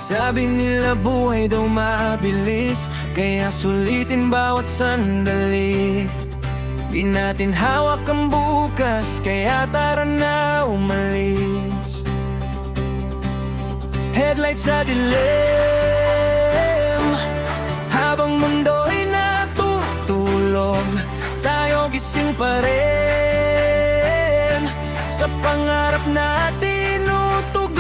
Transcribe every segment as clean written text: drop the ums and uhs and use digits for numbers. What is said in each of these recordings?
Sabi nila buhay daw mabilis, kaya sulitin bawat sandali. Di natin hawak ang bukas, kaya tara na umalis. Headlights sa dilim, habang mundo'y natutulog, tayo gising pa rin, sa pangarap natin utugon.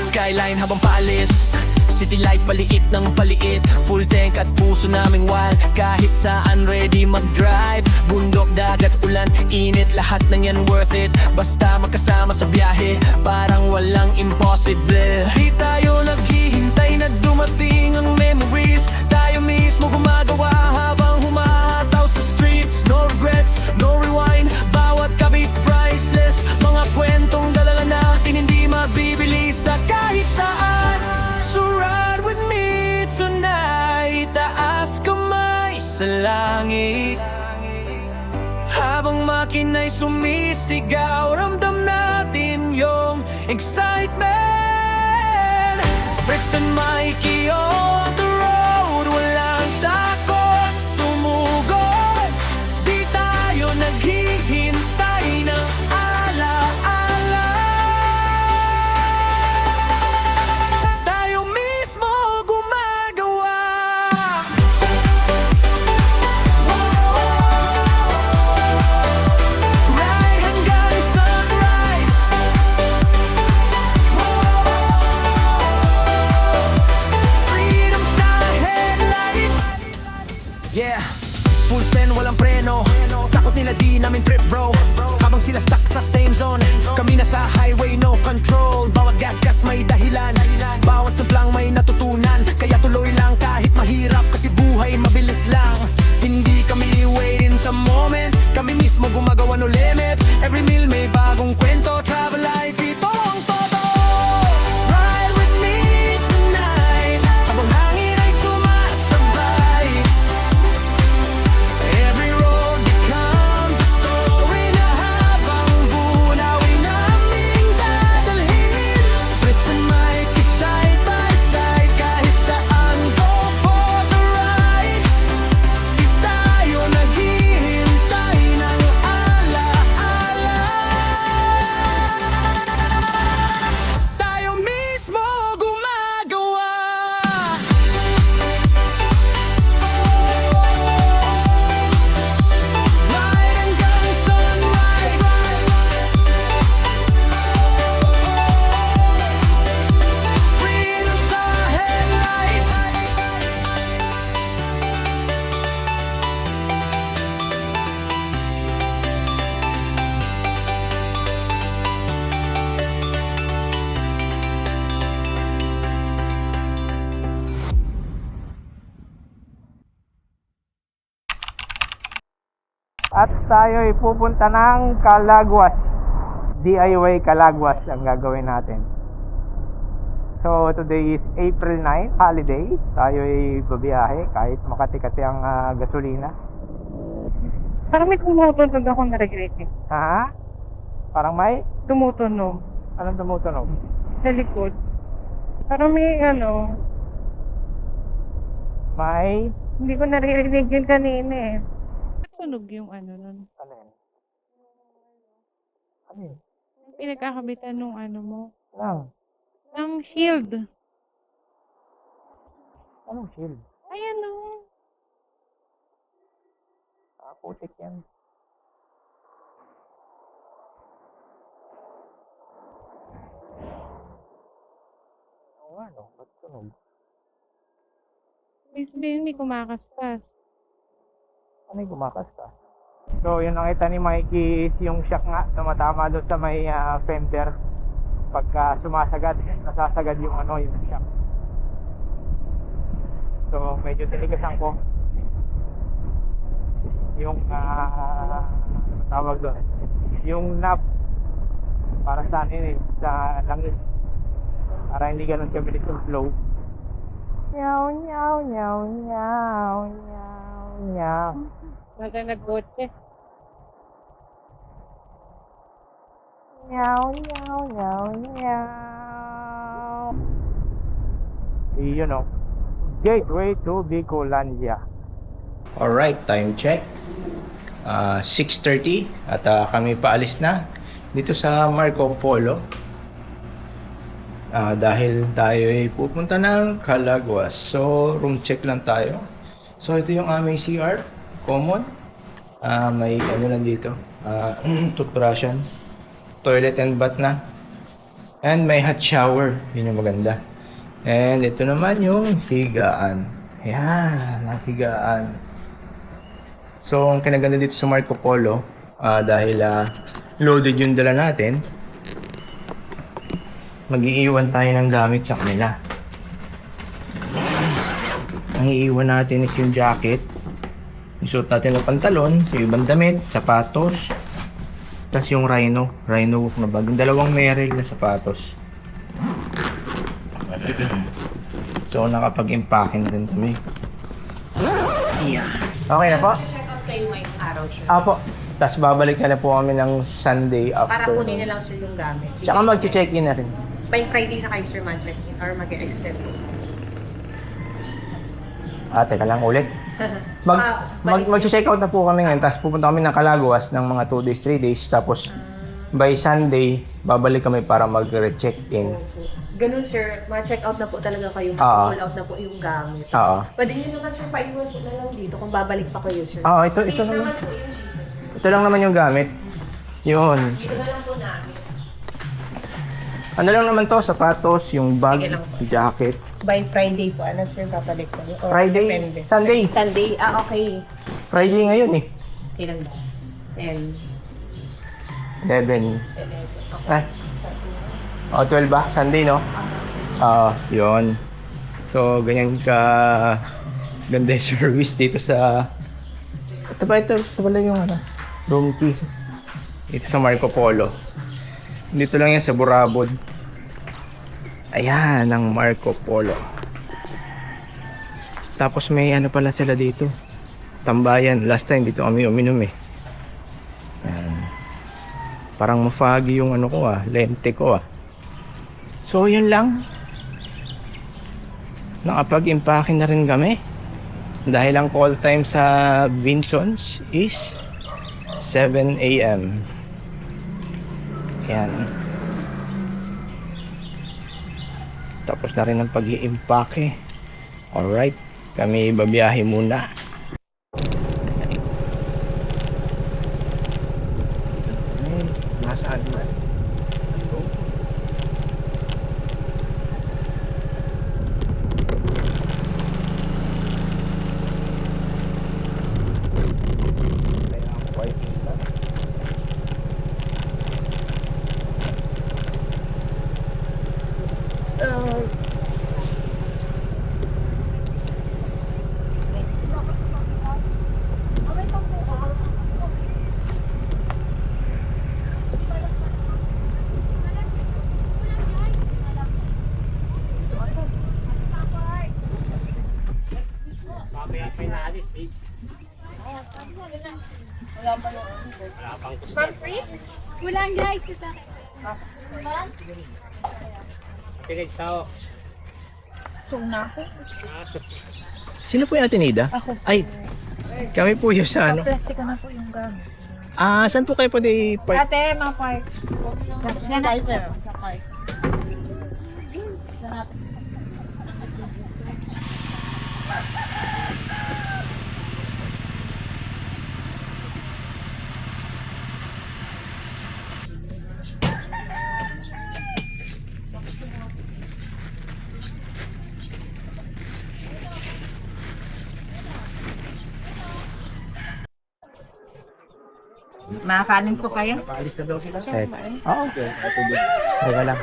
Skyline habang paalis, city lights paliit ng paliit, full tank at puso naming wild. Kahit saan ready mag-drive, bundok, dagat, ulan, init, lahat ng yan worth it. Basta magkasama sa biyahe, parang walang impossible. Di tayo naghihintay na dumating ang memories, tayo mismo gumagawa habang humahataw sa streets. No regrets, no rewind, bawat kabit priceless. Mga kwentong dala natin hindi mabibili sa kahit saan. So ride with me tonight, taas kamay sa langit, habang makina'y sumisigaw, ramdam natin yung excitement. Fritz and Mikey on the road, walang takot sumugod. Di tayo naghihintay ng ala-ala, tayo mismo gumagawa. Ride hanggang sunrise, freedom sa headlights. Yeah, full send, walang preno. Takot nila di namin trip bro, habang sila stuck sa same zone, kami na sa highway, no control. Bawat gas may dahilan, bawat sablang may natutunan. Kaya tuloy lang kahit mahirap, kasi buhay mabilis lang. Hindi kami waiting sa moment, kami mismo gumagawa, no limit. Every meal may bagong kwento, travel life, ito ang todo. Ride with me tonight, habang hangin ay sumasabay. Every road becomes a story na habang bunawin naming dadalhin. Fritz and Mikey side by side, kahit saan go for the ride. Di tayo naghihintay ng ala-ala, tayo mismo gumagawa. Ride hanggang sunrise, freedom sa headlight. At tayo ay pupunta ng Calagwas. DIY Calagwas ang gagawin natin. So today is April 9, holiday. Tayo ay babiyahe kahit makati-kati ang gasolina. Parang may tumutunog ako na regret eh. Ha? Parang may? Tumutunog Anong tumutunog? sa likod. Parang may May? hindi ko naririnig yun kanina eh. Tunog yung nun. Ano yan? Ano yun? Yung pinagkakabitan nung mo. Lang. Ng shield. Anong shield? Ayan o. Putik yan. Oo nga no, ba't tunog? May kumakaskas. Ano yung kumakasta? So yun nakita ni Mikey is yung shock nga, tumatama doon sa may fender. Pagka sumasagad, nasasagad yung yung shock. So medyo tinigasan ko yung tawag doon, yung knob para sa sa langis, para hindi ganun kabilis yung flow. Nyaw nyaw nyaw nyaw nyaw nyaw. Nasa nagkotse. Nyaw nyaw nyaw nyaw. Yun o. Gateway to Bicolandia. Alright, time check. 6:30 at kami paalis na dito sa Marco Polo. Dahil tayo ay pupunta ng Calaguas. So, room check lang tayo. So, ito yung aming CR. Common. May ano lang dito. Toothbrushan. Toilet and bath na. And may hot shower. Yun yung maganda. And ito naman yung higaan. Yan, ang higaan. So, ang kinaganda dito sa Marco Polo, dahil loaded yung dala natin, mag-iiwan tayo ng gamit sa kanila. Ang iiwan natin is yung jacket, isuot natin ng pantalon, yung ibang damit, sapatos, tas yung Rhino walk na bag, yung dalawang Merrell na sapatos. So, nakapag-impacking din kami. Yeah. Okay na po? Check out kayo ngayong araw, sir. Apo. Tapos babalik na po kami ng Sunday Para after. kunin na lang, sir, yung gamit. Tsaka mag-check-in na rin. By Friday na kayo, sir, mag-check-in or mag-extend. Teka lang ulit. Mag-check out na po kami ngayon. Tapos pupunta kami ng Calaguas ng mga 2 days, 3 days. Tapos by Sunday, babalik kami para mag-check-in. Ganun, sir. Ma-check out na po talaga kayo. Oo. Pull out na po yung gamit. Oo. Pwede nyo naman, sir, paiwan po na lang dito kung babalik pa kayo, sir. Oo, ito Safe naman. naman po yung dito, sir. Ito lang naman yung gamit. Yun. Dito na lang po namin. Ano lang naman to, sapatos, yung bag, Sige lang po. jacket. By Friday po, ano, sir, babalik po. Or Friday, depende. Sunday. Sunday, okay. Friday ngayon eh. Kailan ba? 10. 11. 11. Okay. 12 ba? Sunday, no? Yun. So, ganyan ka ganda yung service dito sa... Ito pala yung ano, room key. Dito sa Marco Polo. Dito lang yan sa Burabod. Ayan, ang Marco Polo. Tapos may ano pala sila dito. Tambayan. Last time dito kami uminom eh. Ayan. Parang mafagi yung ano ko lente ko So, yun lang. Nakapag-impake na rin kami. Dahil ang call time sa Vinsons is 7 AM. Yan. Tapos na rin ang pag-iimpake. Alright. Kami babiyahe muna. Nasaan ba? Kulang guys, ito. Sino po yung Ate Nida? Ako. Ay, kami po yung sa ano. Plastic na po yung gamit. Saan po kayo pwede park? Ate, mga park. Yan tayo, sir. Makakanin po kayo? Paalis na daw sila. Okay. Teka lang.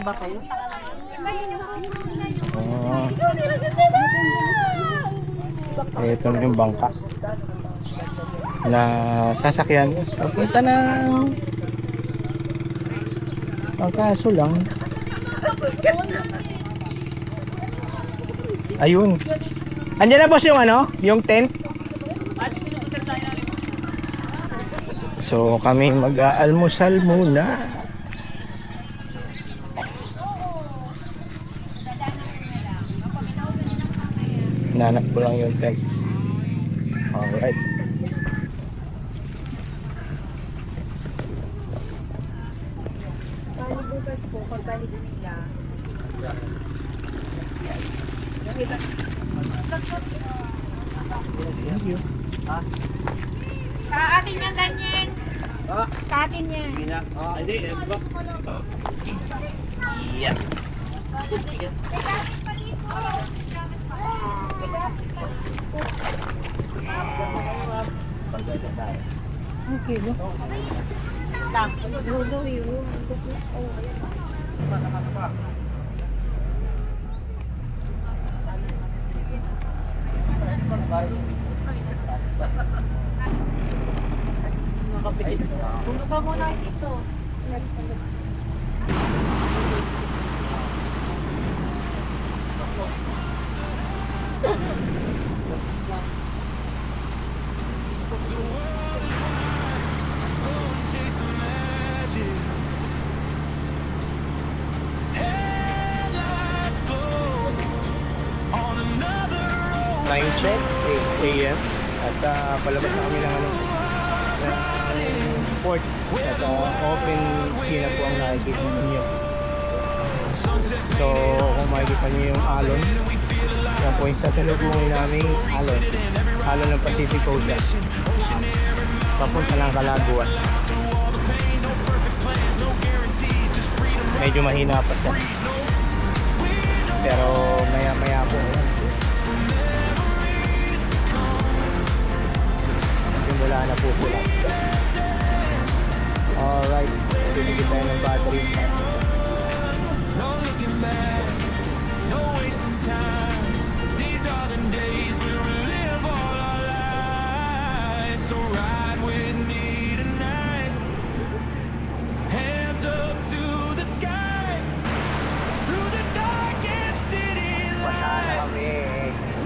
Ba kayo? Ito na yung bangka na sasakyan. Papunta ng... Ang kaso lang. Ayun. Andiyan na boss yung ano? Yung tent? So kami mag-aalmusal muna. Hinanap ko lang yung text. Alright. Bukas po, pagbalik nila. Thank you. Sa atin yan, Daniel. Sa atin yan. Okay, no? Puno ka muna dito. Time check, 8 a.m. At palabas na kami ng port. At open sea na po ang nakikita ninyo. So kung makikita nyo yung alon, yan po yung sasalubungin namin alon. Alon ng Pacific Ocean. Papunta ng Calaguas. Medyo mahina pa siya. Pero maya po. Wala na po sila. Alright, bibigyan tayo ng battery. No looking back, no wasting time. These are the days we will live all our lives. So ride with me tonight. Hands up to the sky. Through the darkest city lights.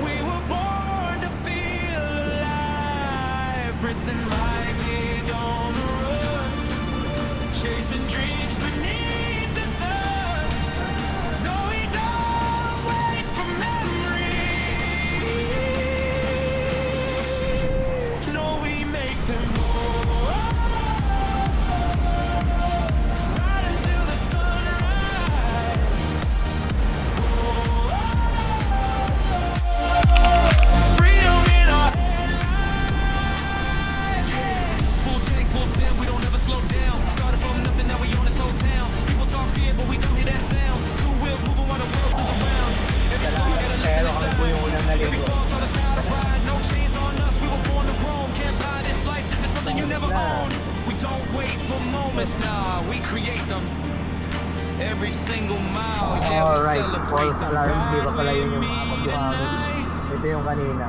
We were born to feel alive. Friends and might be on the run, chasing dreams beneath the sun. No, we don't wait for memories. No, we make them more. Right until the sunrise. Freedom in our headlights. Full tank, full send, we don't ever slow down. Started from nothing, now we own this whole town. People talk fear, but we don't hear that sound. Two wheels moving while the world spins around. Every step we gotta listen to sound. Every fall taught us how to ride. No chains on us, we were born to roam. Can't buy this life, this is something you never own. We don't wait for moments, nah, we create them. Every single mile, yeah, we Alright, celebrate false the alarm. Di ba ride pala yun with yung me pagbuhangin? tonight. Ito yung kanina.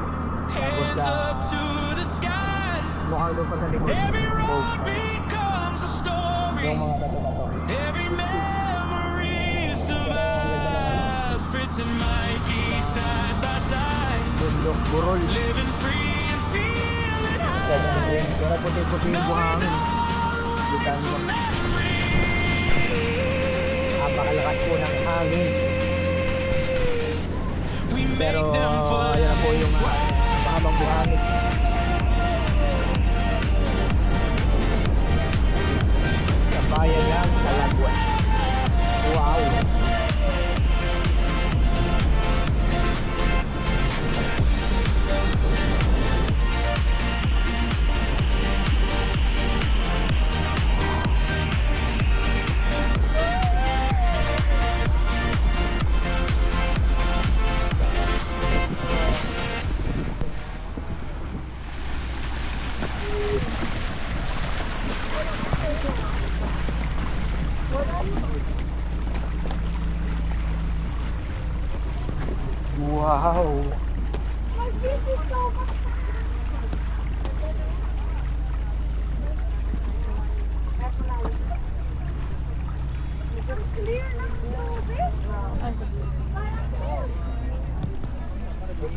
Tapos Hands up to the sky. mukhang doon pa sa likod. Every road Smoke. becomes a story. Yung mga bato-bato. Every memory survives. Fritz and Mikey side by side, Bundok, burol. living free and feeling high. Pero puti-puti yung buhangin. Bitan mo. Napakalakas po ng hangin. We Pero make them fly. ayan po yung mahabang buhangin. Sa bayan lang, Calaguas. Wow! Wow!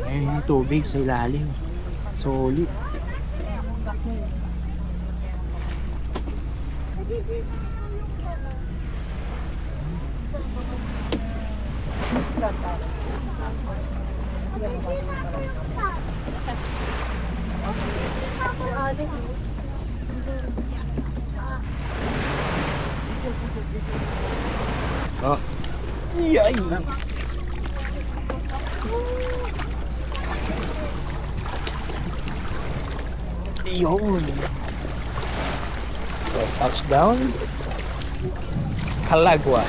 Ayun yung tubig sa ilalim. Solid. Oh. Yay! Yun. So, touchdown. Calagua.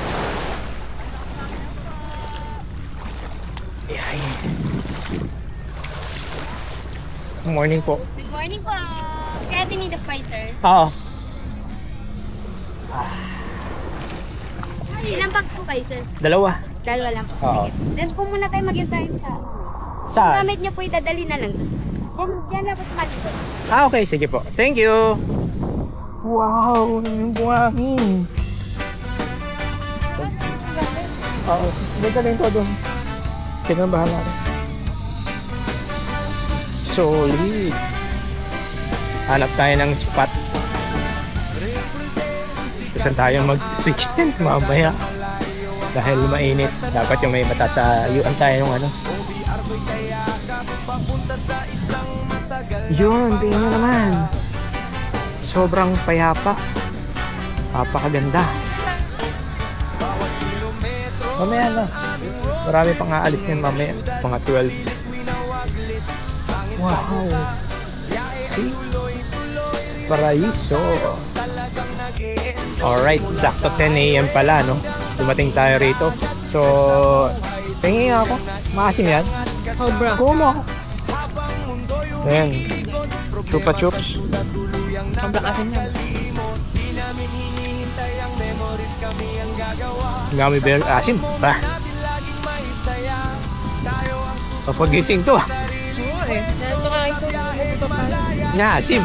Yay. Good morning po. Good morning po. Kaya din need a fry, sir. Oo. Ilang bag po kayo, sir? Dalawa. Dalawa lang po. Oo. Sige. Then po muna tayo mag-time sa... Yung Saan? gamit niyo po idadali na lang doon. Yan lang po sa malikot. Ah, okay. Sige po. Thank you. Wow, yung buhangin. Oo. Dadalhin ko doon. Sige, bahala rin. Solid. Hanap tayo ng spot. Saan tayo mag-pitch tent mamaya. Dahil mainit. Dapat yung may matatayuan tayo ng ano. Yun, tingnan mo naman. Sobrang payapa. Papakaganda. Mamaya na. Marami pang aalis niyan mamaya. Mga 12. Wow. See? Paraiso. Alright, sakto 10 AM pala, no? Dumating tayo rito. So, tingin ako. Maasim yan. Sobra. Kumo ako. Ayan. Chupa chups. Sobra kasi niya. Gummy bear. Asim. Ba? Papagising to ah. Oo eh. Nakakain ko lang ako pa. Asim.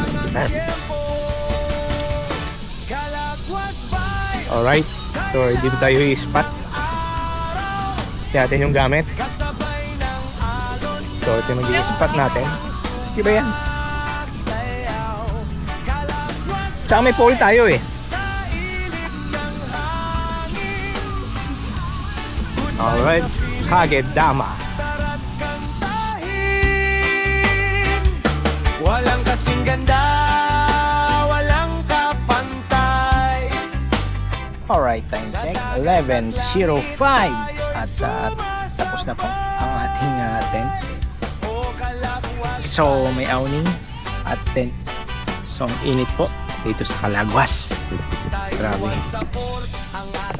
Alright. So, dito tayo i-spot. Tingnan natin yung gamit. So, ito yung mag-i-spot natin. Di ba yan? Tsaka may pole tayo eh. Alright. Kagedama. Walang kasing ganda, walang kapantay. Alright, time check. 11:05. At tapos na po ang ating tent. So, may awning at tent. So, ang init po dito sa Calagwas. Grabe.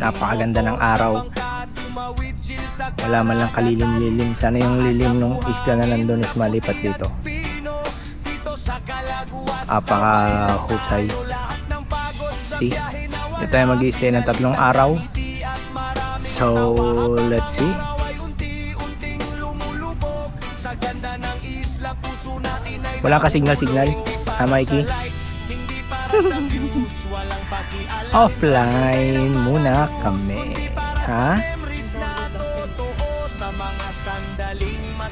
Napakaganda ng araw. Wala man lang kalilim-lilim. Sana yung lilim ng isla na nandun is malipat dito. Apaka-husay. See? Dito tayo mag-i-stay ng 3 araw. So, let's see. Wala ka signal-signal. Ha, Mikey? Offline muna kami. Ha?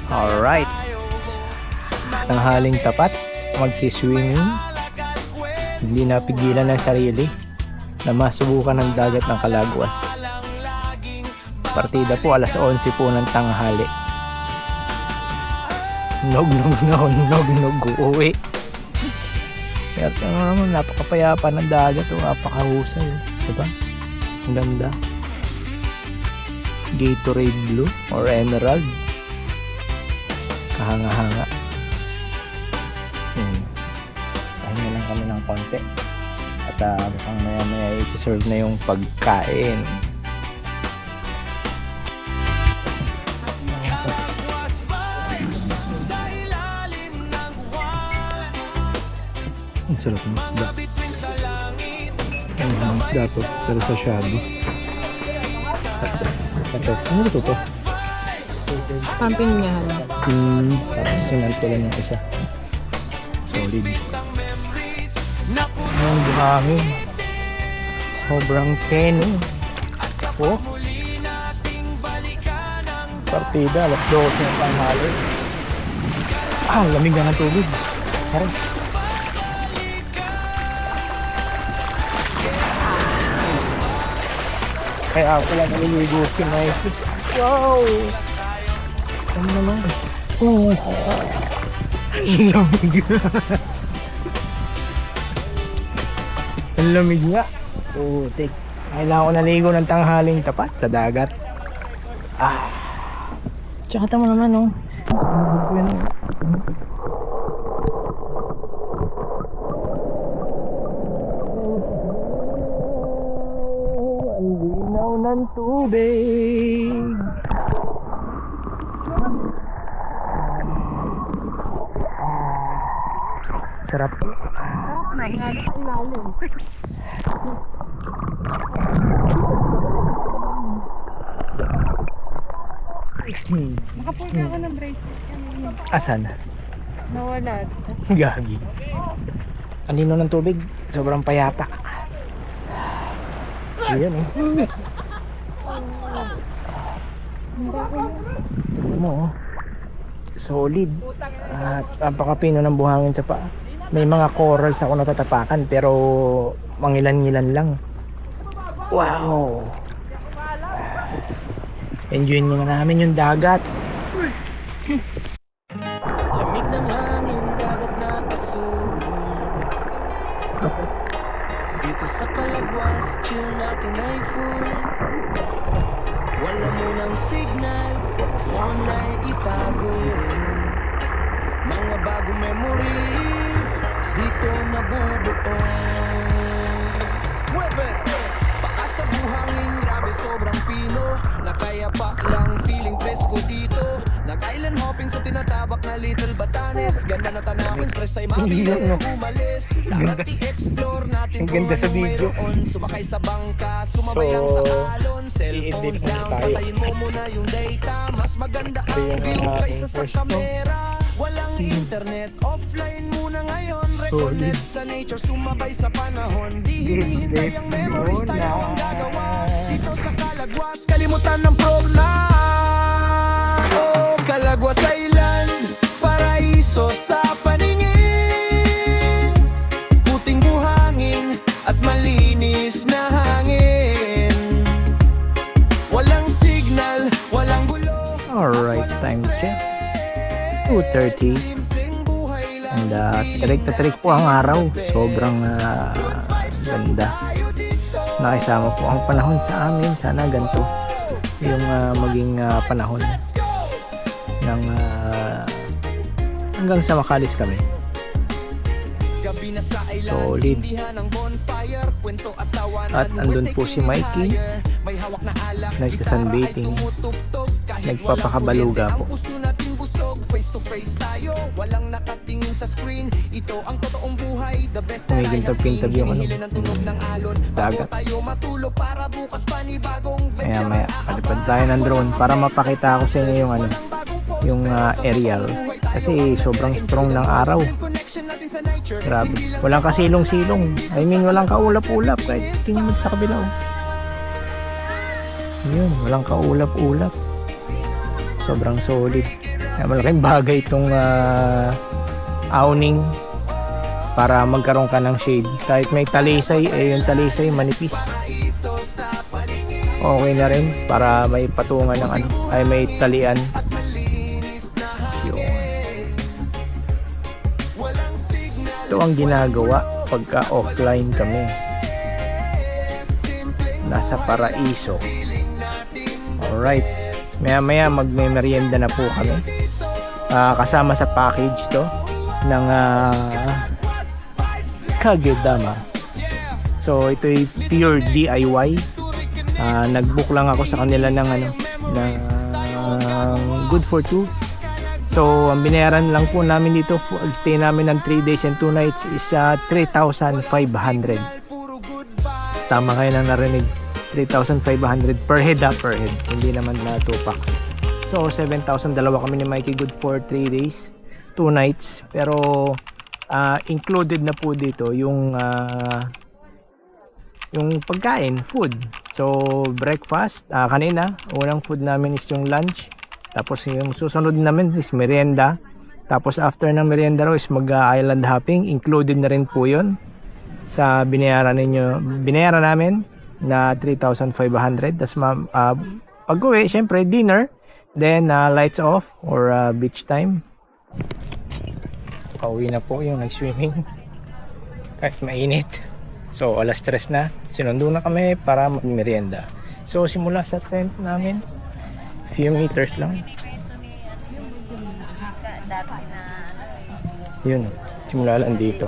Alright. Tanghaling tapat. Magsiswimming. Hindi napigilan ng sarili na masubukan ng dagat ng Calagwas. Partida po alas 11 po ng tanghali. Nog uuwi. Kaya naman napakapayapa ng dagat o napakahusay, diba? Ang ganda. Gatorade blue or emerald. Kahanga-hanga. Pahinga lang kami ng konti. At mukhang maya i-serve na yung pagkain. Ang sarap ng isda. Ang isda to, pero sa shadow. Ito, ano ito to? Pampinyahan. Tapos sinalt ko lang yung isa. Solid. Ang buhangin. Sobrang keno. Oh. Partida, alas 12 ng tanghali. Lamig na ng tubig. Sarap. Kaya ako lang naliligo si Mikey. Wow! Ano naman? Ang lamig. Ang lamig nga. Putik. Kailangan ko naligo ng tanghaling tapat sa dagat. Tsaka tama naman, oh. Ang linaw ng tubig. Sarap. Naihalis ilalim. Nakapulga ako ng bracelet kanina. Asan? Nawala. Gagi. Ang linaw ng tubig. Sobrang payapa. Ayan, oh. Ano mo, oh. Solid. At napakapino ng buhangin sa paa. May mga corals ako natatapakan pero mangilan-ngilan lang. Wow. Enjoy nyo namin yung dagat. Lamig ng hangin, dagat na pasulong. Dito sa Calagwas, chill natin ay full. Wala munang signal, phone ay itago. Mga bagong memories, dito nabubuo. Mueve! Paas sa buhangin, grabe sobrang pino. Nakayapa lang, feeling presko dito. Nag-island hopping sa tinatabak na Little Batanes. Ganda na tanawin, stress ay mabilis umalis. Darat i-explore natin Ang kung ganda sa ano video. mayroon. Sumakay sa bangka, sumabayang sa alon. Cellphones i-edit mo down, tayo. patayin mo muna yung data. Mas maganda ang Ayan ang view aking kaysa sa first vlog. kamera. Walang internet, offline muna ngayon. Reconnect sa nature, sumabay sa panahon. Di hinihintay ang memories, tayo ang gagawa. Dito sa Calagwas, kalimutan ng problem. Oh, Calagwas Island, paraiso sa paningin. Puting buhangin at malinis na hangin. Walang signal, walang gulo. Alright, time check. 2:30. And tarik na tarik po ang araw. Sobrang ganda. Nakisama po ang panahon sa amin. Sana ganito yung maging panahon ng hanggang sa makalis kami. Solid. At andun po si Mikey, nagsasunbathing, nagpapakabaluga po. Face to face tayo, walang nakatingin sa screen. Ito ang totoong buhay, the best that I have Kumigintag-pintag seen. yung ano, Hinihili ng tunog ng alon. Bago dagat. tayo matulog para bukas panibagong Maya venture. maya, palipad tayo ng drone para mapakita ko sa inyo yung ano, yung aerial. Kasi sobrang strong ng araw. Grabe. Walang kasilong-silong. I mean, walang kaulap-ulap. Kahit tingin mo sa kabila. Oh. Yun, walang kaulap-ulap. Sobrang solid. Malaking bagay itong awning para magkaroon ka ng shade. Kahit may talisay, yung talisay manipis. Okay na rin para may patungan ng ano, ay may talian. Yun. Ito ang ginagawa pagka offline kami. Nasa paraiso. Alright. Maya magme-merienda na po kami. Kasama sa package to ng Kagedama. So ito'y pure DIY. Nag-book lang ako sa kanila ng ano, ng good for two. So ang binayaran lang po namin dito, stay namin ng 3 days and 2 nights is 3,500. Tama kayo nang narinig, 3,500 per head, per head, hindi naman na 2 packs. So 7,000, dalawa kami ni Mikey, good for 3 days 2 nights. Pero included na po dito yung pagkain, food. So breakfast, kanina unang food namin is yung lunch, tapos yung susunod namin is merienda, tapos after ng merienda raw is mag island hopping. Included na rin po yun sa binayaran namin na 3,500. Tapos pag uwi, syempre dinner, Then lights off or beach time. Pauwi na po yung nag-swimming kahit mainit. So alas 3 na, sinundo na kami para magmerienda. So simula sa tent namin, few meters lang. Yun, simula lang dito.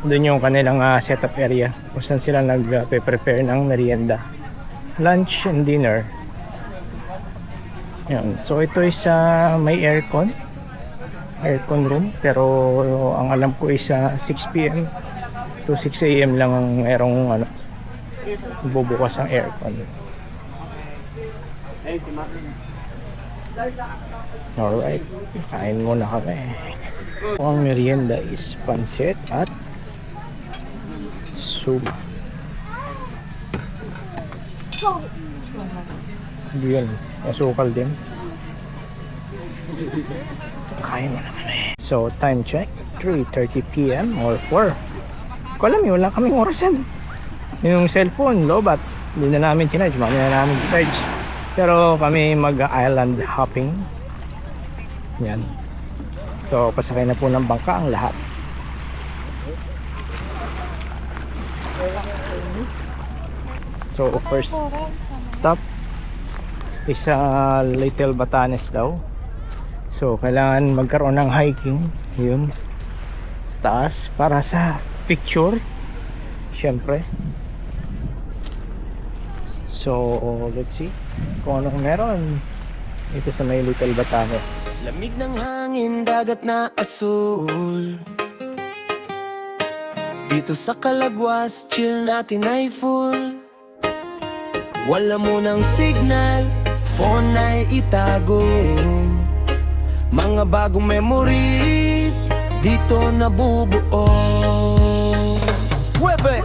Doon yung kanilang setup area kung saan sila nag-prepare ng merienda, lunch and dinner. Yan. So ito is may aircon room, pero ang alam ko is 6 PM to 6 AM lang ang merong bubukas ang aircon. Alright, kain muna kami. Ang merienda is pancit at soup. Yun, asukal din. Kain muna kami. So time check, 3:30 PM or 4. Ko alam yun, wala kaming orasan. Yung cellphone, lobat. Hindi na namin kinarge, mamaya na namin charge. Pero kami mag-island hopping. Yan. So pasakay na po ng bangka ang lahat. So first stop is Little Batanes daw. So kailangan magkaroon ng hiking yun sa taas para sa picture syempre. So let's see kung anong meron dito sa may Little Batanes. Lamig ng hangin, dagat na asul. Dito sa Calagwas, chill natin ay full. Wala mo ng signal, phone ay itago. Mga bagong memories, dito nabubuo. Webe!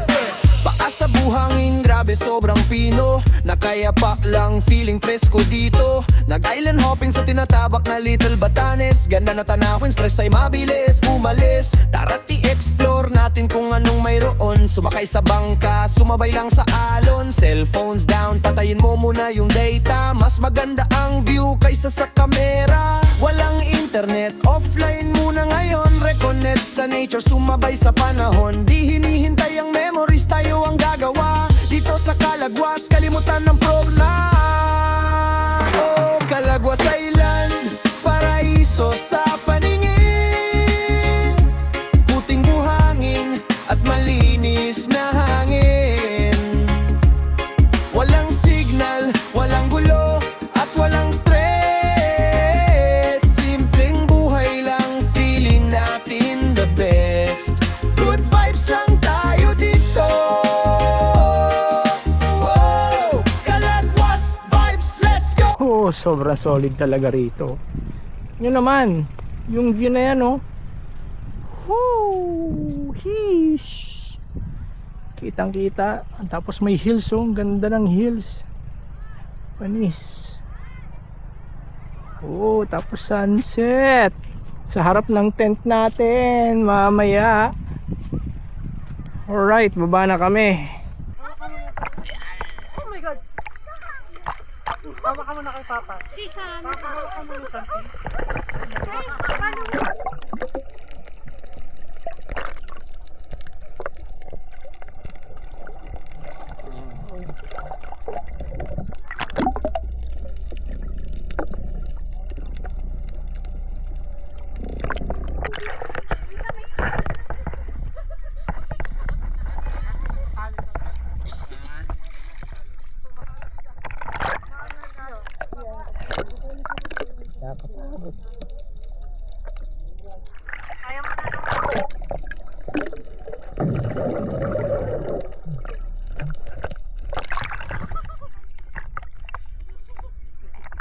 Paa sa buhangin, grabe sobrang pino. Nakayapa lang, feeling presko dito. Nag-island hopping sa tinatabak na Little Batanes. Ganda na tanawin, stress ay mabilis umalis. Tara't i-explore natin kung anong mayroon. Sumakay sa bangka, sumabay lang sa alon. Cellphones down, patayin mo muna yung data. Mas maganda ang view kaysa sa kamera. Walang internet, offline muna ngayon. Reconnect sa nature, sumabay sa panahon. Di hinihintay ang memories, tayo ang gagawa. Dito sa Calagwas, kalimutan ng problema. Oh, Calagwas Island, paraiso sa paningin. Puting buhangin at malinis na hangin. Walang signal, walang gulo at walang stress. Simpleng buhay lang, feeling natin the best. Good vibes lang tayo dito. Wow, Calagwas vibes, let's go. Oh, sobrang solid talaga rito. Yun naman, yung view na yan, oh. Woo! Hish! Kitang kita. Tapos may hills, oh. Ang ganda ng hills. Panis. Oh, tapos sunset. Sa harap ng tent natin, mamaya. Alright, baba na kami.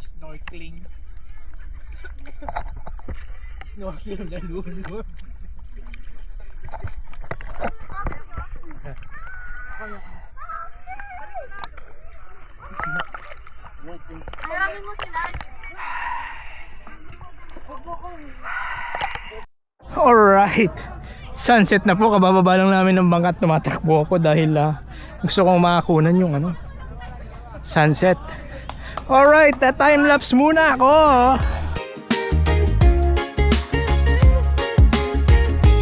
Snorkeling. Snorkeling na lulo. Marami mo sila. Alright, sunset na po. Kabababa lang namin ng bangka at tumatakbo ako dahil gusto kong makakunan yung sunset. Alright, time lapse muna ako.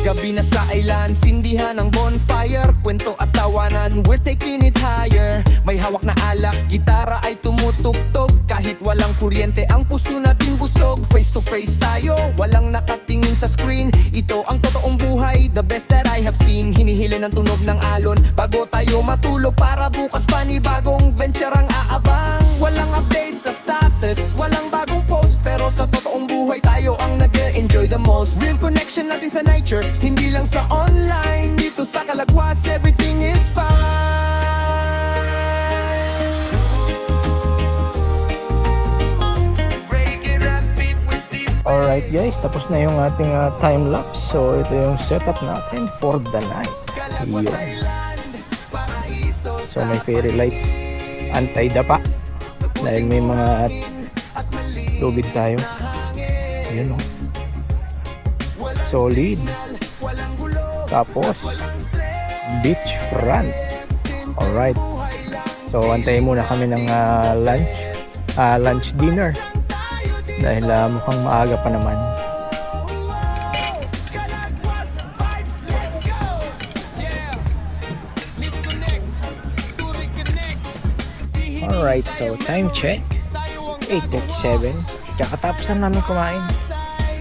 Gabi na sa island, sindihan ng bonfire, kwento at tawanan, we're taking it higher. May hawak na alak, gitara ay tumutugtog. Kahit walang kuryente, ang puso natin busog. Face to face tayo, walang nakatingin sa screen. Ito ang totoong buhay, the best that I have seen. Hinihili ng tunog ng alon, bago tayo matulog. Para bukas panibagong venture ang aabang. Walang update sa status, walang bagong post. Pero sa totoong buhay tayo ang nag-enjoy the most. Real connection natin sa nature, hindi lang sa online. Dito sa Calagwas, everything is fine. Alright guys, tapos na yung ating time lapse. So ito yung setup natin for the night. Yun. So may fairy light, anti-dapa, dahil may mga tubig tayo. Yun, oh. Solid. Tapos beach front. Alright. So antayin muna kami ng lunch dinner. Dahil mukhang maaga pa naman. Alright, so time check 8:37. Kakatapos lang namin kumain.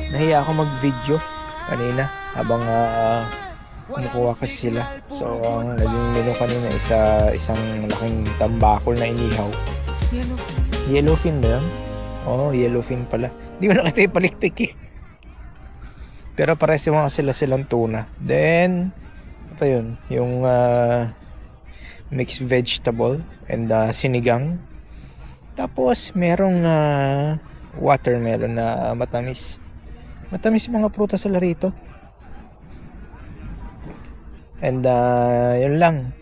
Nahiya ako mag-video kanina habang kumukuha kasi sila. So ang naging menu kanina isang malaking tambakol na inihaw. Yellowfin ba yun? Oh, yellowfin pala. Di mo nakita yung palikpik eh. Pero pares yung mga silang tuna. Then, ito yun. Yung mixed vegetable and sinigang. Tapos, merong watermelon na matamis. Matamis yung mga prutas sila rito. And yun lang.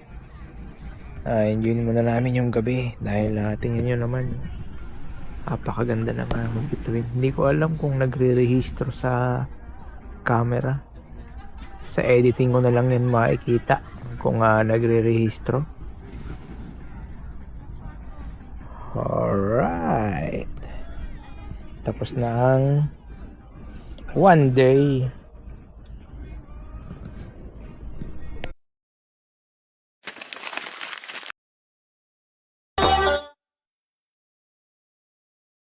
Enjoy muna namin yung gabi. Dahil tingnan nyo naman. Napakaganda ng bituin. Hindi ko alam kung nagre-rehistro sa camera. Sa editing ko na lang yan makikita kung nagre-rehistro. Alright. Tapos na ang one day